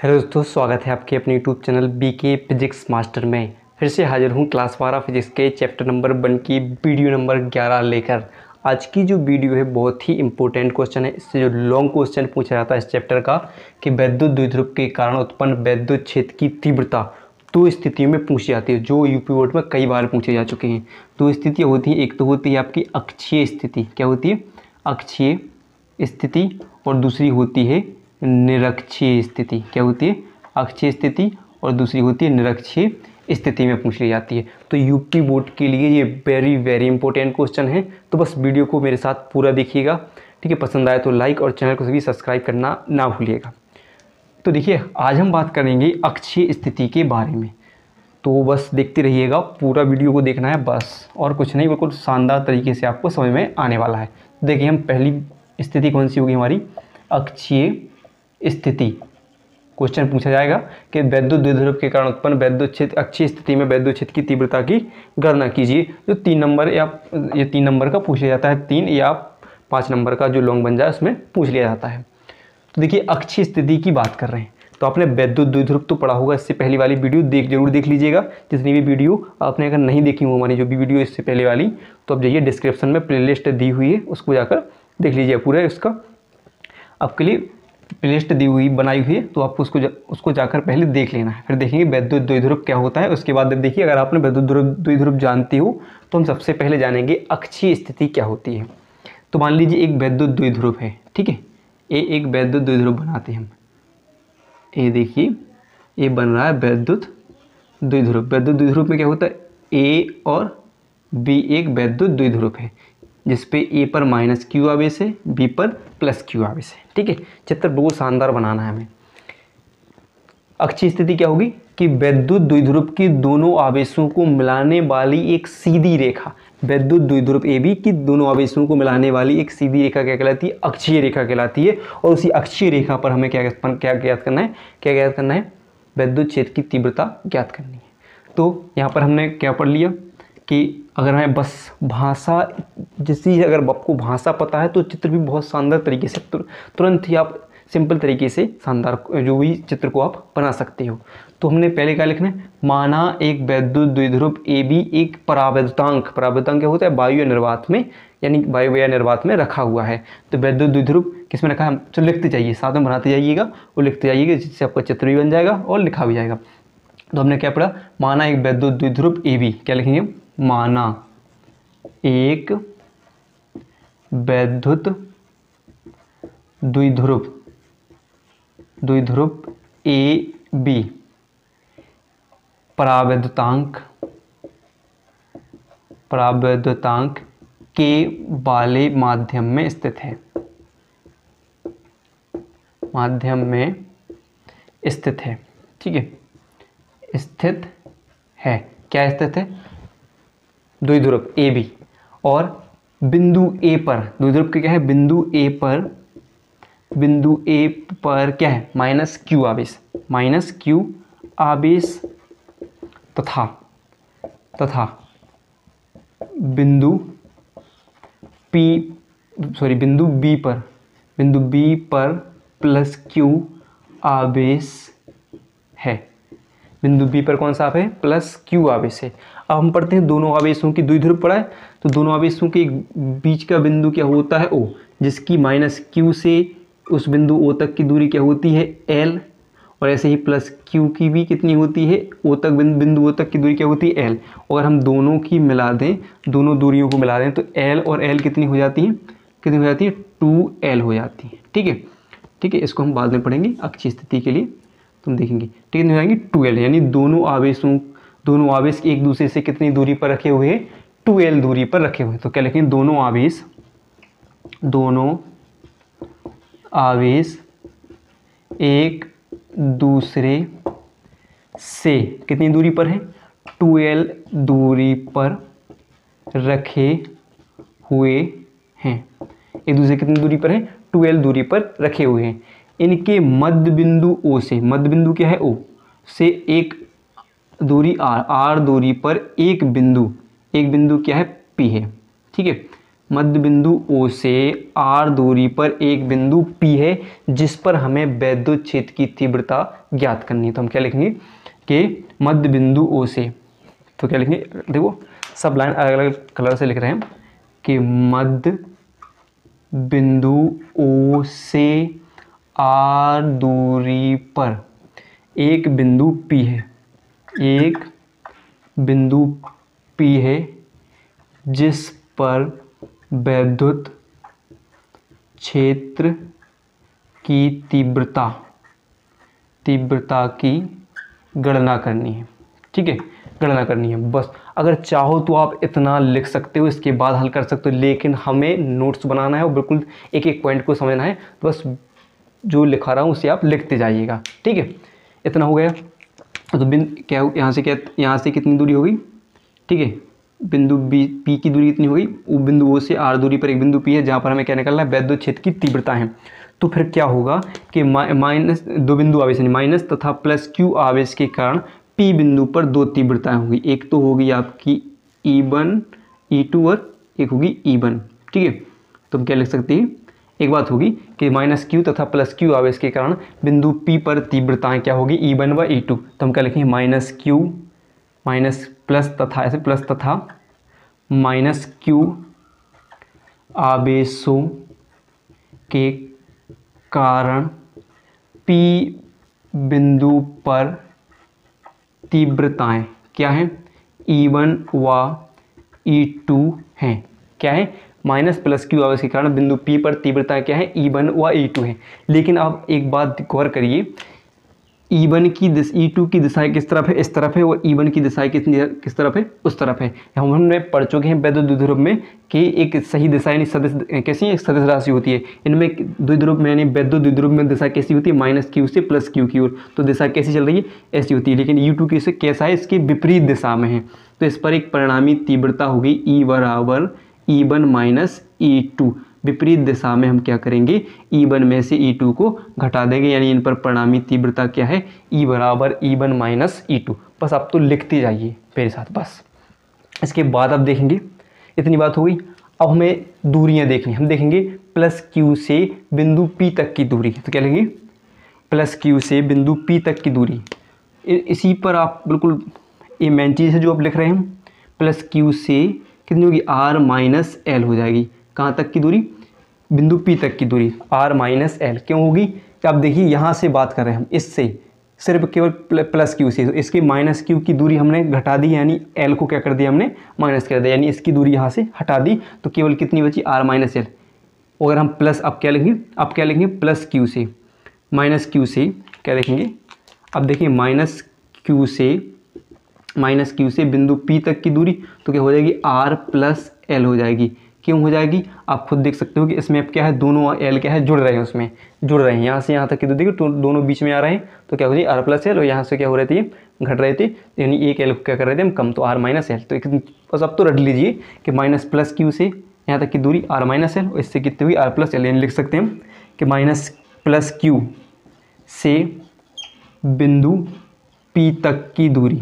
Hello दोस्तों, स्वागत है आपके अपने YouTube channel BK physics master में। फिर से हाजिर हूँ क्लास 12 फिजिक्स के चैप्टर नंबर 1 की वीडियो नंबर 11 लेकर। आज की जो वीडियो है बहुत ही इंपॉर्टेंट क्वेश्चन है। इससे जो लॉन्ग क्वेश्चन पूछा जाता है इस चैप्टर का कि वैद्युत द्विध्रुव के कारण उत्पन्न वैद्युत क्षेत्र की तीव्रता दो स्थितियों में पूछी जाती है, जो यूपी बोर्ड में कई बार पूछे जा चुके हैं। दो स्थितियाँ होती हैं, एक तो होती है आपकी अक्षीय स्थिति। क्या होती है? अक्षीय स्थिति। और दूसरी होती है निरक्षीय स्थिति। क्या होती है? अक्षीय स्थिति। और दूसरी होती है निरक्षीय स्थिति में पूछ ली जाती है। तो यूपी बोर्ड के लिए ये वेरी इंपॉर्टेंट क्वेश्चन है। तो बस वीडियो को मेरे साथ पूरा देखिएगा, ठीक है। पसंद आए तो लाइक और चैनल को भी सब्सक्राइब करना ना भूलिएगा। तो देखिए, आज हम बात करेंगे अक्षीय स्थिति के बारे में। तो बस देखते रहिएगा, पूरा वीडियो को देखना है बस, और कुछ नहीं। बिल्कुल शानदार तरीके से आपको समझ में आने वाला है। देखिए, हम पहली स्थिति कौन सी होगी हमारी? अक्षीय स्थिति। क्वेश्चन पूछा जाएगा कि वैद्युत द्विध्रुव के कारण उत्पन्न वैद्युत क्षेत्र अक्षीय स्थिति में वैद्युत क्षेत्र की तीव्रता की गणना कीजिए। जो 3 नंबर या ये 3 नंबर का पूछा जाता है, 3 या 5 नंबर का जो लॉन्ग बन जाए उसमें पूछ लिया जाता है। तो देखिए, अक्षीय स्थिति की बात कर रहे हैं तो आपने वैद्युत द्विध्रुव तो पढ़ा होगा। इससे पहली वाली वीडियो जरूर देख लीजिएगा। जितनी भी वीडियो आपने अगर नहीं देखी हो, हमारी जो भी वीडियो इससे पहले वाली, तो आप जाइए डिस्क्रिप्शन में प्लेलिस्ट दी हुई है, उसको जाकर देख लीजिए। पूरा उसका आपके लिए प्लेलिस्ट दी हुई बनाई हुई है, तो आपको उसको जाकर पहले देख लेना है। फिर देखेंगे वैद्युत द्विध्रुव क्या होता है। उसके बाद देखिए, अगर आपने वैद्युत द्विध्रुव जानती हो तो हम सबसे पहले जानेंगे अक्षीय स्थिति क्या होती है। तो मान लीजिए एक वैद्युत द्विध्रुव है, ठीक है। ये एक वैद्युत द्विध्रुव बनाते हैं हम। ये देखिए, ये बन रहा है वैद्युत द्विध्रुव। वैद्युत द्विध्रुव में क्या होता है? ए और बी एक वैद्युत द्विध्रुव है, जिसपे ए पर -q आवेश है, बी पर +q आवेश है, ठीक है। चित्र बहुत शानदार बनाना है हमें। अक्षीय स्थिति क्या होगी कि वैद्युत द्विध्रुव की दोनों आवेशों को मिलाने वाली एक सीधी रेखा, वैद्युत द्विध्रुव ए बी की दोनों आवेशों को मिलाने वाली एक सीधी रेखा क्या कहलाती है? अक्षीय रेखा कहलाती है। और उसी अक्षीय रेखा पर हमें क्या ज्ञात करना है? वैद्युत क्षेत्र की तीव्रता ज्ञात करनी है। तो यहाँ पर हमने क्या पढ़ लिया कि अगर हमें बस भाषा, जैसी अगर आपको भाषा पता है तो चित्र भी बहुत शानदार तरीके से तुरंत ही आप सिंपल तरीके से शानदार जो भी चित्र को आप बना सकते हो। तो हमने पहले क्या लिखना है? माना एक वैद्युत द्विध्रुव ए बी एक परावैद्युतांक क्या होता है? वायु या निर्वात में, यानी वायु या निर्वात में रखा हुआ है। तो वैद्युत द्विध्रुव किस में रखा है? तो लिखते जाइए, साथ में बनाते जाइएगा और लिखते जाइएगा, जिससे आपका चित्र भी बन जाएगा और लिखा भी जाएगा। तो हमने क्या पढ़ा? माना एक वैद्युत द्विध्रुव ए बी, क्या लिखेंगे? माना एक वैद्युत द्विध्रुव ए बी परावैद्युतांक के वाले माध्यम में स्थित है। ठीक है, स्थित है। क्या स्थित है? द्विध्रुव ए बी। और बिंदु ए पर द्विध्रुव के क्या है? बिंदु ए पर क्या है? -q आवेश तथा बिंदु बी पर +q आवेश है। बिंदु बी पर कौन सा है? +q आवेश है। अब हम पढ़ते हैं दोनों आवेशों की द्विध्रुव पढ़ा है, तो दोनों आवेशों के बीच का बिंदु क्या होता है? O, जिसकी -q से उस बिंदु O तक की दूरी क्या होती है? L। और ऐसे ही +q की भी कितनी होती है? O तक बिंदु O तक की दूरी क्या होती है? L। अगर हम दोनों की मिला दें, दोनों दूरियों को मिला दें, तो L और L कितनी हो जाती है? 2L हो जाती है, ठीक है। इसको हम बाद में पढ़ेंगे अक्षीय स्थिति के लिए, तुम देखेंगे। कितनी हो जाएंगी? 2L, यानी दोनों आवेश एक दूसरे से कितनी दूरी पर रखे हुए हैं? 2L दूरी पर रखे हुए। तो क्या लिखेंगे? दोनों आवेश एक दूसरे से कितनी दूरी पर है? 2L दूरी पर रखे हुए हैं। एक दूसरे कितनी दूरी पर है? 2L दूरी पर रखे हुए हैं। इनके मध्य बिंदु O से, मध्य बिंदु क्या है? O से एक दूरी R दूरी पर एक बिंदु क्या है? P है, ठीक है। मध्य बिंदु O से R दूरी पर एक बिंदु P है जिस पर हमें वैद्युत क्षेत्र की तीव्रता ज्ञात करनी है। तो हम क्या लिखेंगे कि मध्य बिंदु O से, तो क्या लिखेंगे, देखो सब लाइन अलग अलग कलर से लिख रहे हैं कि मध्य बिंदु O से R दूरी पर एक बिंदु P है, एक बिंदु P है जिस पर वैद्युत क्षेत्र की तीव्रता की गणना करनी है। ठीक है, गणना करनी है। बस अगर चाहो तो आप इतना लिख सकते हो, इसके बाद हल कर सकते हो, लेकिन हमें नोट्स बनाना है और बिल्कुल एक एक पॉइंट को समझना है। तो बस जो लिखा रहा हूँ उसे आप लिखते जाइएगा। ठीक है, इतना हो गया। तो क्या यहाँ से कितनी दूरी होगी, ठीक है, बिंदु P की दूरी कितनी होगी, वो बिंदु O से R दूरी पर एक बिंदु P है जहाँ पर हमें क्या निकालना है, वैद्युत क्षेत्र की तीव्रता है। तो फिर क्या होगा कि माइनस दो बिंदु आवेश यानी माइनस तथा प्लस Q आवेश के कारण P बिंदु पर दो तीव्रताएं होगी। एक तो होगी आपकी E1 E2 और एक होगी E1। ठीक है, तो हम क्या लिख सकते हैं, एक बात होगी कि माइनस Q तथा प्लस Q आवेश के कारण बिंदु P पर तीव्रताएं क्या होगी, E1 व E2। तो हम क्या लिखेंगे, माइनस Q माइनस प्लस तथा ऐसे प्लस तथा माइनस Q आवेशों के कारण P बिंदु पर तीव्रताएं क्या हैं, E1 व E2 हैं। क्या है, माइनस प्लस Q आवेश के कारण बिंदु P पर तीव्रताएं क्या है, E1 व E2 है। लेकिन आप एक बात गौर करिए, E1 की E2 की दिशा किस तरफ है, इस तरफ है, और E1 की दिशा किस तरफ है, उस तरफ है। हमने पढ़ चुके हैं वैद्युत द्विध्रुव में कि एक सही दिशा यानी सदिश कैसी एक सदिश राशि होती है। इनमें द्विध्रुव में यानी वैद्युत द्विध्रुव में दिशा कैसी होती है, माइनस Q से प्लस Q की ओर। तो दिशा कैसी चल रही है, ऐसी होती है। लेकिन U2 की से कैसा है, इसकी विपरीत दिशा में है। तो इस पर एक परिणामी तीव्रता होगी E बराबर E1 माइनस E2। विपरीत दिशा में हम क्या करेंगे, E1 में से E2 को घटा देंगे, यानी इन पर परिणामी तीव्रता क्या है, E बराबर E1 माइनस E2। बस आप तो लिखते जाइए मेरे साथ। बस इसके बाद अब देखेंगे, इतनी बात हो गई। अब हमें दूरियां देखनी, हम देखेंगे प्लस Q से बिंदु P तक की दूरी। तो क्या लेंगे, प्लस Q से बिंदु P तक की दूरी। इसी पर आप बिल्कुल ये मेन चीज़ है जो आप लिख रहे हैं। प्लस Q से कितनी होगी, R माइनस L हो जाएगी। कहाँ तक की दूरी, बिंदु P तक की दूरी R माइनस L क्यों होगी, कि आप देखिए यहाँ से बात कर रहे हैं हम, इससे सिर्फ केवल प्लस Q से, तो इसके माइनस Q की दूरी हमने घटा दी, यानी L को क्या कर दिया हमने, माइनस कर दिया, यानी इसकी दूरी यहाँ से हटा दी। तो केवल कितनी बची, R माइनस L। अगर हम प्लस अब क्या लिखेंगे, प्लस Q से माइनस Q से क्या देखेंगे, अब देखिए माइनस Q से बिंदु P तक की दूरी तो क्या हो जाएगी, R प्लस L हो जाएगी। क्यों हो जाएगी, आप खुद देख सकते हो कि इसमें अब क्या है, दोनों L क्या है, जुड़ रहे हैं, उसमें जुड़ रहे हैं। यहाँ से यहाँ तक की दूरी तो दोनों बीच में आ रहे हैं, तो क्या हो जाएगी R प्लस L, और यहाँ से क्या हो रहे थे, घट रहे थे, यानी एक L क्या कर रहे थे हम कम, तो R माइनस L। तो बस अब तो रट लीजिए कि माइनस प्लस Q से यहाँ तक की दूरी R माइनस L, और इससे कितनी हुई, R प्लस L। यानी लिख सकते हैं कि माइनस प्लस Q से बिंदु P तक की दूरी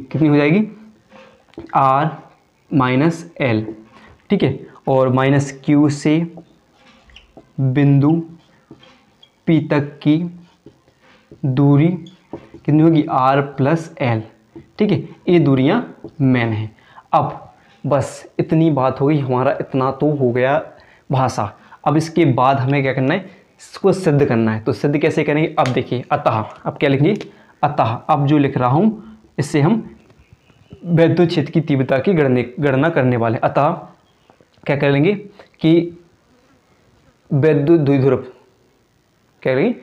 कितनी हो जाएगी, R माइनस L। ठीक है, और माइनस Q से बिंदु P तक की दूरी कितनी होगी, R प्लस L। ठीक है, ये दूरियां मेन हैं। अब बस इतनी बात हो गई, हमारा इतना तो हो गया भाषा। अब इसके बाद हमें क्या करना है, इसको सिद्ध करना है। तो सिद्ध कैसे करेंगे, अब देखिए अतः, अब क्या लिखेंगे, अतः अब जो लिख रहा हूँ इससे हम वैद्युत क्षेत्र की तीव्रता की गणना करने वाले। अतः क्या करेंगे कि वैद्युत द्विध्रुव क्या करेंगे,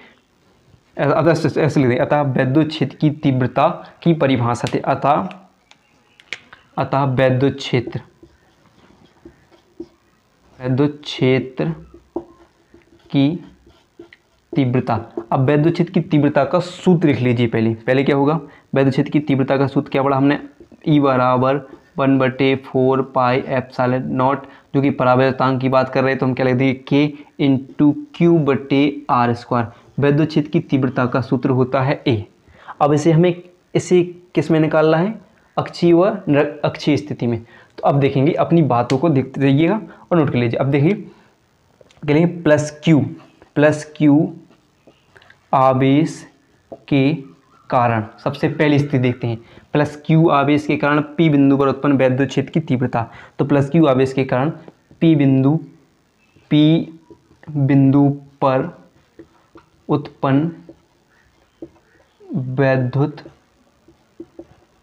अतः ऐसे लिख देंगे, अतः वैद्युत क्षेत्र की तीव्रता की परिभाषा थे। अतः वैद्युत क्षेत्र की तीव्रता। अब वैद्युत क्षेत्र की तीव्रता का सूत्र लिख लीजिए। पहले क्या होगा, वैद्युत क्षेत्र की तीव्रता का सूत्र क्या पढ़ा हमने, E बराबर 1/4 पाई एप्सिलॉन नॉट, जो कि परावर्तनांक की बात कर रहे हैं, तो हम क्या लिख देंगे, K इंटू Q/R²। वैद्युत क्षेत्र की तीव्रता का सूत्र होता है A। अब इसे किस में निकालना है, अक्षीय व अक्षीय स्थिति में। तो अब देखेंगे, अपनी बातों को देखते रहिएगा और नोट कर लीजिए। अब देखिए कह लेंगे प्लस क्यू आवेश के कारण, सबसे पहली स्थिति देखते हैं, प्लस क्यू आवेश के कारण पी बिंदु पर उत्पन्न वैद्युत क्षेत्र की तीव्रता। तो प्लस क्यू आवेश के कारण पी बिंदु पर उत्पन्न वैद्युत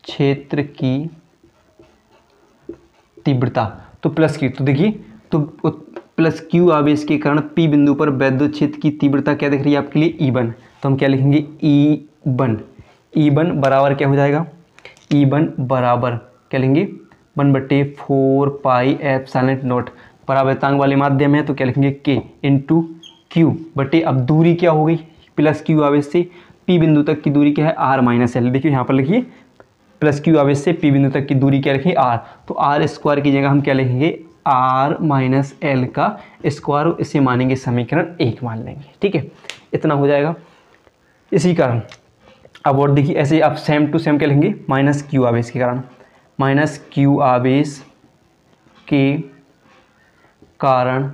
क्षेत्र की तीव्रता। तो प्लस क्यू, तो देखिए तो प्लस क्यू आवेश के कारण पी बिंदु पर वैद्युत क्षेत्र की तीव्रता क्या दिख रही है आपके लिए, E1। तो हम क्या लिखेंगे, E1 बराबर क्या हो जाएगा, E1 बराबर क्या लेंगे 1/4 पाई एप्सिलॉन नॉट, परावर्तांक वाले माध्यम है तो क्या लिखेंगे K इंटू क्यू बटे, अब दूरी क्या हो गई प्लस क्यू आवेश से पी बिंदु तक की दूरी क्या है R-L। देखिए यहाँ पर लिखिए प्लस क्यू आवेश से पी बिंदु तक की दूरी क्या लिखेंगे R, तो R स्क्वायर की जगह हम क्या लिखेंगे R-L का स्क्वायर, इसे मानेंगे समीकरण 1 मान लेंगे। ठीक है, इतना हो जाएगा। इसी कारण अब और देखिए ऐसे आप सेम टू सेम क्या लिखेंगे, माइनस क्यू आवेश के कारण, माइनस क्यू आवेश के कारण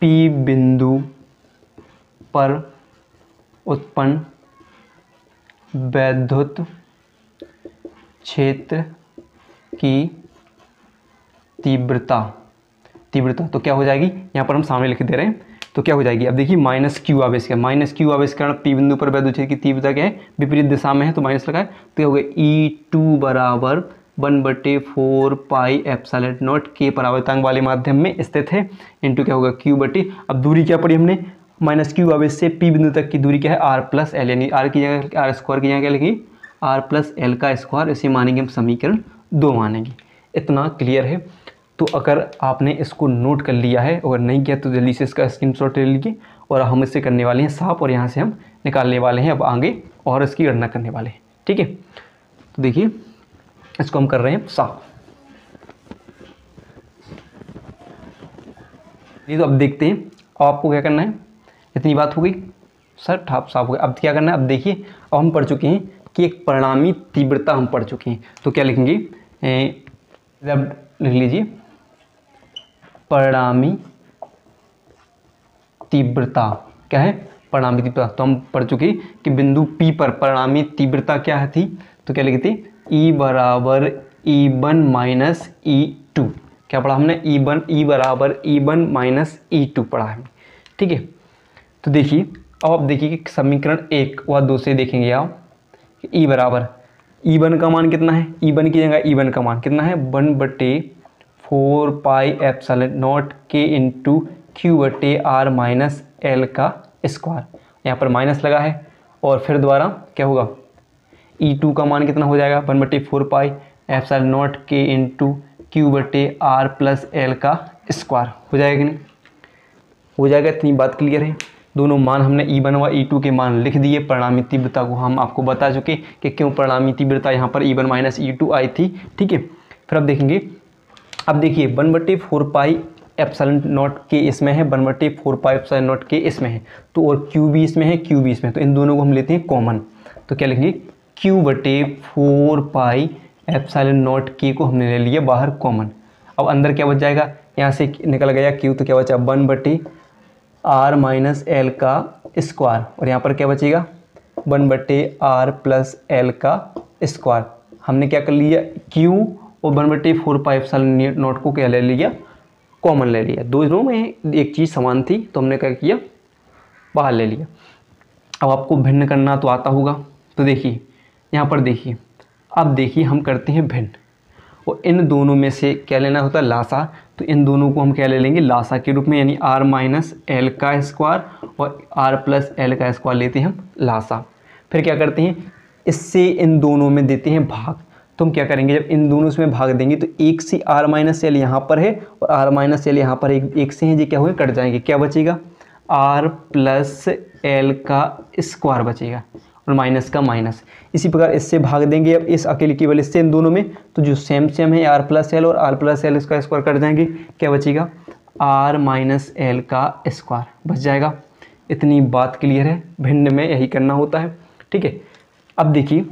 पी बिंदु पर उत्पन्न वैद्युत क्षेत्र की तीव्रता तो क्या हो जाएगी, यहाँ पर हम सामने लिख दे रहे हैं, तो क्या हो जाएगी, अब देखिए माइनस क्यू आवेश के कारण पी बिंदु पर वैद्युत क्षेत्र की तीव्रता क्या है, विपरीत दिशा में है तो माइनस लगा है, तो क्या हो गया E2 बराबर 1/4 पाई एप्सिलॉन नॉट के परावर्तांक वाले माध्यम में स्थित है इंटू क्या होगा क्यू बटे, अब दूरी क्या पड़ी हमने, माइनस क्यू आवेश से पी बिंदु तक की दूरी क्या है R+L, यानी R की जगह R स्क्वायर की जगह क्या लिखिए R+L का स्क्वायर, इसे मानेंगे हम समीकरण 2 मानेंगे। इतना क्लियर है। तो अगर आपने इसको नोट कर लिया है, अगर नहीं किया तो जल्दी से इसका स्क्रीनशॉट ले लीजिए, और हम इससे करने वाले हैं साफ, और यहाँ से हम निकालने वाले हैं अब आगे और इसकी गणना करने वाले हैं। ठीक है, तो देखिए इसको हम कर रहे हैं साफ। ये तो अब देखते हैं, आपको क्या करना है, इतनी बात हो गई सर, ठाप साफ हो गया। अब क्या करना है, अब देखिए अब हम पढ़ चुके हैं कि एक परिणामी तीव्रता हम पढ़ चुके हैं, तो क्या लिखेंगे, अब लिख लीजिए परिणामी तीव्रता क्या है, परिणामी तीव्रता। तो हम पढ़ चुके कि बिंदु P पर परिणामी तीव्रता क्या थी, तो क्या लिखते E बराबर E1 माइनस E2, क्या पढ़ा हमने, E बराबर E1 माइनस E2 पढ़ा है। ठीक है, तो देखिए अब आप देखिए कि समीकरण 1 व 2 से देखेंगे आप कि E बराबर E1 का मान कितना है, E1 की जगह E1 का मान कितना है 1/4 pi epsilon not K into Q बटे R-L का स्क्वायर, यहाँ पर माइनस लगा है, और फिर दोबारा क्या होगा E2 का मान कितना हो जाएगा 1/4 pi epsilon not K into Q बटे R+L का स्क्वायर, हो जाएगा कि नहीं, हो जाएगा। इतनी बात क्लियर है। दोनों मान हमने E1 व E2 के मान लिख दिए, परिणामी तीव्रता को हम आपको बता चुके कि क्यों परिणामी तीव्रता यहाँ पर E1 माइनस E2 आई थी। ठीक है, फिर अब देखेंगे, अब देखिए 1/4 पाई एप्सिलॉन नॉट के इसमें है, 1/4 पाई एप्सिलॉन नॉट के इसमें है, तो और क्यू भी इसमें है, क्यू भी इसमें है, तो इन दोनों को हम लेते हैं कॉमन, तो क्या लिखेंगे Q/4 पाई एप्सिलॉन नॉट के को हमने ले लिया बाहर कॉमन। अब अंदर क्या बच जाएगा, यहाँ से निकल गया Q, तो क्या बचा 1/R-L का स्क्वायर, और यहाँ पर क्या बचेगा 1/R+L का स्क्वायर। हमने क्या कर लिया Q और 1/4 पाई एप्सिलॉन नॉट को क्या ले लिया, कॉमन ले लिया, दोनों में एक चीज़ समान थी तो हमने क्या किया बाहर ले लिया। अब आपको भिन्न करना तो आता होगा, तो देखिए यहाँ पर देखिए, अब देखिए हम करते हैं भिन्न, और इन दोनों में से क्या लेना होता है लासा, तो इन दोनों को हम क्या ले लेंगे लासा के रूप में, यानी R-L का स्क्वायर और R+L का स्क्वायर लेते हैं हम लासा। फिर क्या करते हैं, इससे इन दोनों में देते हैं भाग, तो हम क्या करेंगे जब इन दोनों से भाग देंगे तो एक से R-L यहाँ पर है और R-L यहाँ पर एक से हैं, ये क्या हुए कट जाएंगे, क्या बचेगा R+L का स्क्वायर बचेगा और माइनस का माइनस। इसी प्रकार इससे भाग देंगे अब इस अकेले केवल इससे इन दोनों में, तो जो सेम है R+L और R+L इसका स्क्वायर कट जाएंगे, क्या बचेगा R-L का स्क्वायर बच जाएगा। इतनी बात क्लियर है, भिन्न में यही करना होता है। ठीक है, अब देखिए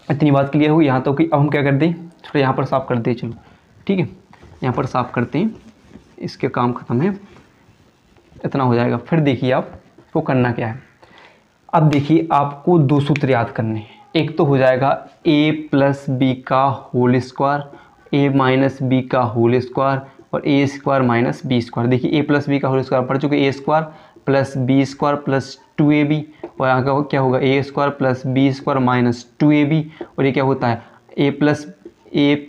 इतनी बात क्लियर होगी यहाँ तो कि अब हम क्या कर दें, थोड़ा यहाँ पर साफ कर दें, चलो ठीक है। यहाँ पर साफ करते हैं, इसके काम ख़त्म है, इतना हो जाएगा। फिर देखिए आपको करना क्या है। अब देखिए आपको दो सूत्र याद करने हैं। एक तो हो जाएगा a प्लस बी का whole square, a minus b का होल स्क्वायर और a square minus b square. देखिए a प्लस बी का होल स्क्वायर पढ़ चुके, a square plus b square plus 2ab, और यहाँ का क्या होगा a square plus b square minus 2ab, और ये क्या होता है a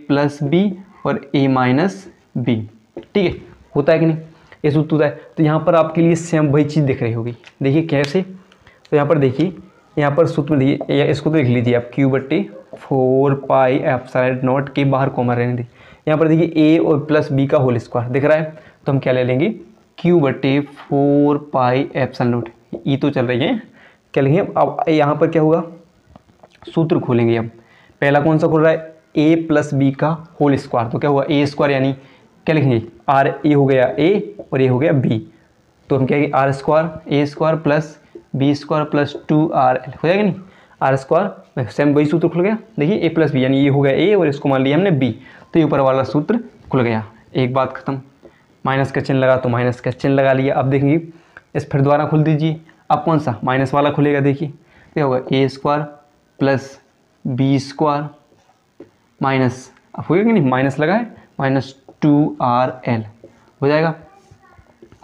प्लस बी और a माइनस बी। ठीक है, होता है कि नहीं, ये सूत्र होता है। तो यहाँ पर आपके लिए सेम वही चीज़ दिख रही होगी। देखिए कैसे, तो यहाँ पर देखिए, यहाँ पर सूत्र में देखिए, इसको तो लिख लीजिए आप, Q/4 पाई एप्सिलॉन नॉट के बाहर कॉमन रहने दी। यहाँ पर देखिए a और प्लस b का होल स्क्वायर दिख रहा है, तो हम क्या ले लेंगे Q/4 पाई एप्सिलॉन नॉट, ई तो चल रही है, क्या लेंगे अब यहाँ पर क्या होगा, सूत्र खोलेंगे हम। पहला कौन सा खोल रहा है, a प्लस बी का होल स्क्वायर, तो क्या हुआ a स्क्वायर, यानी क्या लिखेंगे आर, ए हो गया a और ये हो गया b, तो हम क्या r square a square plus b square plus 2RL हो जाएगा नहीं, आर स्क्वायर सेम वही सूत्र खुल गया। देखिए a प्लस बी, यानी ये हो गया a और इसको मान लिया हमने b, तो ये ऊपर वाला सूत्र खुल गया। एक बात खत्म, माइनस का चिन्ह लगा तो माइनस का चिन्ह लगा लिया। अब देखेंगे इस, फिर दोबारा खोल दीजिए, अब कौन सा माइनस वाला खुलेगा, देखिए क्या होगा a square plus b square minus, अब होगा कि नहीं, माइनस लगा है माइनस 2RL हो जाएगा,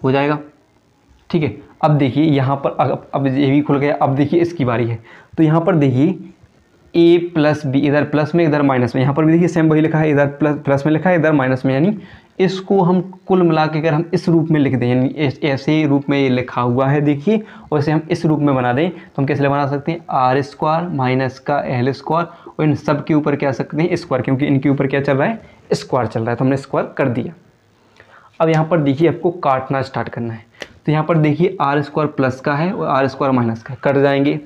हो जाएगा। ठीक है, अब देखिए यहाँ पर अब ये भी खुल गया। अब देखिए इसकी बारी है, तो यहाँ पर देखिए a प्लस बी, इधर प्लस में इधर माइनस में, यहाँ पर भी देखिए सेम वही लिखा है, इधर प्लस में लिखा है इधर माइनस में, यानी इसको हम कुल मिला के अगर हम इस रूप में लिख दें, यानी ऐसे रूप में ये लिखा हुआ है देखिए, और इसे हम इस रूप में बना दें तो हम कैसे बना सकते हैं, आर स्क्वायर माइनस का एल स्क्वायर, और इन सब के ऊपर क्या सकते हैं स्क्वायर, क्योंकि इनके ऊपर क्या चल रहा है स्क्वायर चल रहा है, तो हमने स्क्वायर कर दिया। अब यहाँ पर देखिए आपको काटना स्टार्ट करना है, तो यहाँ पर देखिए आर स्क्वायर प्लस का है और आर स्क्वायर माइनस का, कट जाएंगे।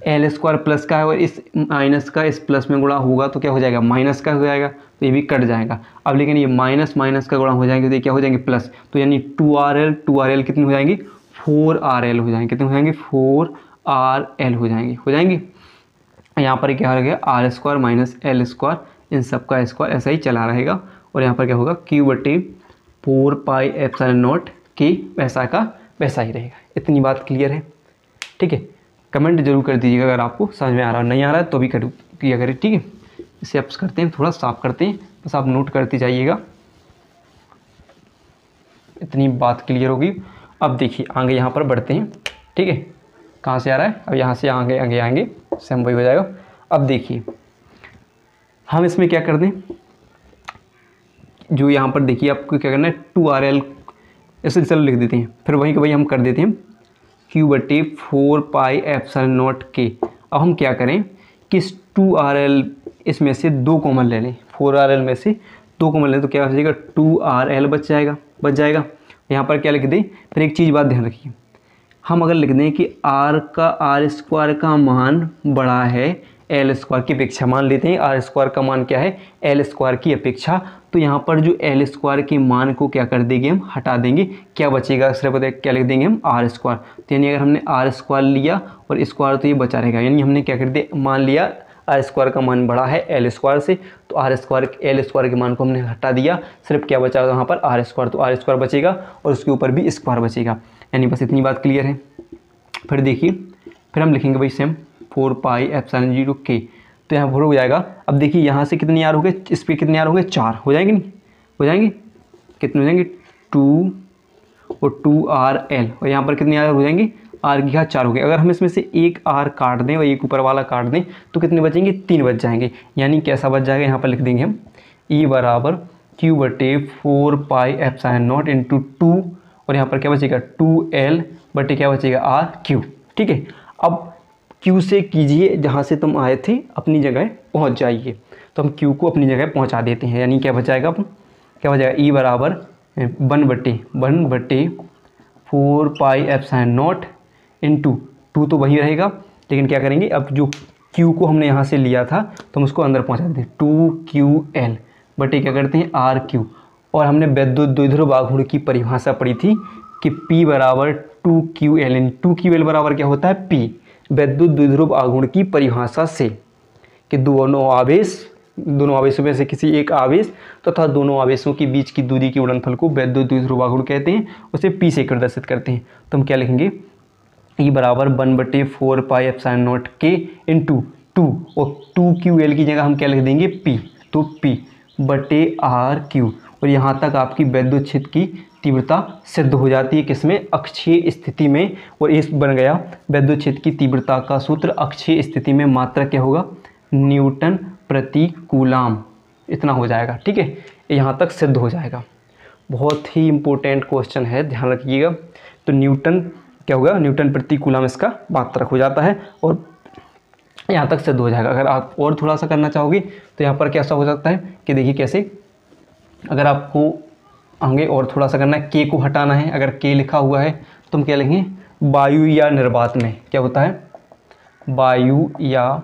एल स्क्वायर प्लस का है और इस माइनस का इस प्लस में गुणा होगा तो क्या हो जाएगा माइनस का हो जाएगा, तो ये भी कट जाएगा। अब लेकिन ये माइनस माइनस का गुणा हो जाएंगे तो ये क्या हो जाएंगे प्लस, तो यानी 2RL कितनी हो जाएंगी 4RL हो जाएंगे, कितने हो जाएंगे 4RL हो जाएंगे। यहाँ पर क्या हो गया r square minus l square, इन सब का स्क्वायर ऐसा ही चला रहेगा, और यहाँ पर क्या होगा Q/4 पाई एप्सिलॉन नॉट के वैसा का वैसा ही रहेगा। इतनी बात क्लियर है, ठीक है। कमेंट जरूर कर दीजिएगा अगर आपको समझ में आ रहा है, नहीं आ रहा है तो भी किया करें, ठीक है। इसे आप करते हैं, थोड़ा साफ करते हैं, बस आप नोट करते जाइएगा, इतनी बात क्लियर होगी। अब देखिए आगे यहाँ पर बढ़ते हैं, ठीक है। कहाँ से आ रहा है, अब यहाँ से आगे आगे आएंगे, सेम वही हो जाएगा। अब देखिए हम इसमें क्या कर दें, जो यहाँ पर देखिए आपको क्या करना है 2RL ऐसे चलो लिख देते हैं, फिर वहीं के वही हम कर देते हैं Q/4 पाई एप्सिलॉन नॉट के। अब हम क्या करें कि 2RL इसमें से 2 कॉमन ले लें, 4RL में से 2 कॉमन लें तो क्या हो जाएगा 2RL बच जाएगा। यहाँ पर क्या लिख दें, फिर एक चीज़ बात ध्यान रखिए, हम अगर लिख दें कि आर स्क्वायर का मान बड़ा है एल स्क्वायर की अपेक्षा, मान लेते हैं आर स्क्वायर का मान क्या है एल स्क्वायर की अपेक्षा, तो यहाँ पर जो एल स्क्वायर के मान को क्या कर देंगे हम हटा देंगे, क्या बचेगा सिर्फ पता है क्या लिख देंगे हम आर स्क्वायर। तो यानी अगर हमने आर स्क्वायर लिया और स्क्वायर तो ये बचा रहेगा, यानी हमने क्या कर दिया मान लिया आर स्क्वायर का मान बड़ा है एल स्क्वायर से, तो आर स्क्वायर एल स्क्वायर के मान को हमने हटा दिया, सिर्फ क्या बचा वहाँ पर आर स्क्वायर, तो आर स्क्वायर बचेगा और उसके ऊपर भी स्क्वायर बचेगा, यानी बस इतनी बात क्लियर है। फिर देखिए फिर हम लिखेंगे भाई सेम 4 पाई एप्सिलॉन 0 के, तो यहाँ हो जाएगा। अब देखिए यहाँ से कितने यार हो गए, इस पर कितने यार हो गए 4 हो जाएंगे, नहीं हो जाएंगे, कितने हो जाएंगे 2 और 2RL, और यहाँ पर कितने यार हो जाएंगे आर की घात 4 हो गए। अगर हम इसमें से एक आर काट दें और एक ऊपर वाला काट दें तो कितने बचेंगे 3 बच जाएंगे, यानी कैसा बच जाएगा यहाँ पर लिख देंगे हम E बराबर Q/4 pi epsilon not into 2, और यहाँ पर क्या बचेगा 2L बटे क्या बचेगा RQ, ठीक है। अब Q से कीजिए जहाँ से तुम आए थे अपनी जगह पहुँच जाइए, तो हम Q को अपनी जगह पहुँचा देते हैं, यानी क्या बचाएगा अब क्या बचेगा E बराबर 1/4 पाई एप्सिलॉन नॉट इंटू 2 तो वही रहेगा, लेकिन क्या करेंगे अब जो Q को हमने यहाँ से लिया था तो हम उसको अंदर पहुँचा देते हैं 2QL बटे क्या करते हैं RQ, और हमने वैद्युत द्विध्रुव आघूर्ण की परिभाषा पढ़ी थी कि P बराबर 2QL, 2QL बराबर क्या होता है P, वैद्युत द्विध्रुव आघूर्ण की परिभाषा से कि दोनों आवेश दोनों आवेशों में से किसी एक आवेश तथा दोनों आवेशों के बीच की दूरी के गुणनफल को वैद्युत ध्रुवा गुण कहते हैं, उसे P से प्रदर्शित करते हैं। तो हम क्या लिखेंगे, E बराबर 1/4 pi epsilon not K into 2, और 2QL की जगह हम क्या लिख देंगे P, तो P बटे RQ। और यहाँ तक आपकी वैद्युत क्षेत्र की तीव्रता सिद्ध हो जाती है, किसमें, अक्षीय स्थिति में। और इस बन गया वैद्युत क्षेत्र की तीव्रता का सूत्र। अक्षीय स्थिति में मात्रा क्या होगा, न्यूटन प्रति कूलाम, इतना हो जाएगा। ठीक है, यहाँ तक सिद्ध हो जाएगा। बहुत ही इंपॉर्टेंट क्वेश्चन है, ध्यान रखिएगा। तो न्यूटन क्या होगा, न्यूटन प्रति कूलाम इसका मात्रक हो जाता है और यहाँ तक सिद्ध हो जाएगा। अगर आप और थोड़ा सा करना चाहोगे तो यहाँ पर कैसा हो सकता है कि देखिए कैसे, अगर आपको आगे और थोड़ा सा करना है, K को हटाना है। अगर K लिखा हुआ है तो हम क्या लिखेंगे, वायु या निर्वात में क्या होता है, वायु या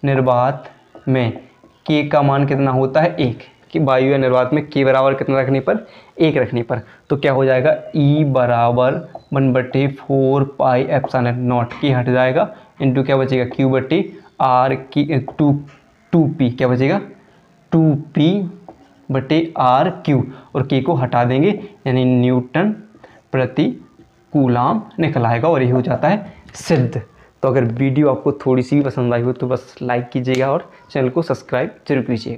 निर्वात में K का मान कितना होता है, 1। कि वायु या निर्वात में K बराबर कितना रखने पर, 1 रखने पर। तो क्या हो जाएगा, E बराबर 1/4 पाई एप्सिलॉन नॉट, K हट जाएगा, इंटू क्या बचेगा, Q बटे R की 2P क्या बचेगा, 2P बटे RQ, और K को हटा देंगे, यानी न्यूटन प्रति कूलाम निकल आएगा। और ये हो जाता है सिद्ध। तो अगर वीडियो आपको थोड़ी सी भी पसंद आई हो तो बस लाइक कीजिएगा और चैनल को सब्सक्राइब जरूर कीजिएगा।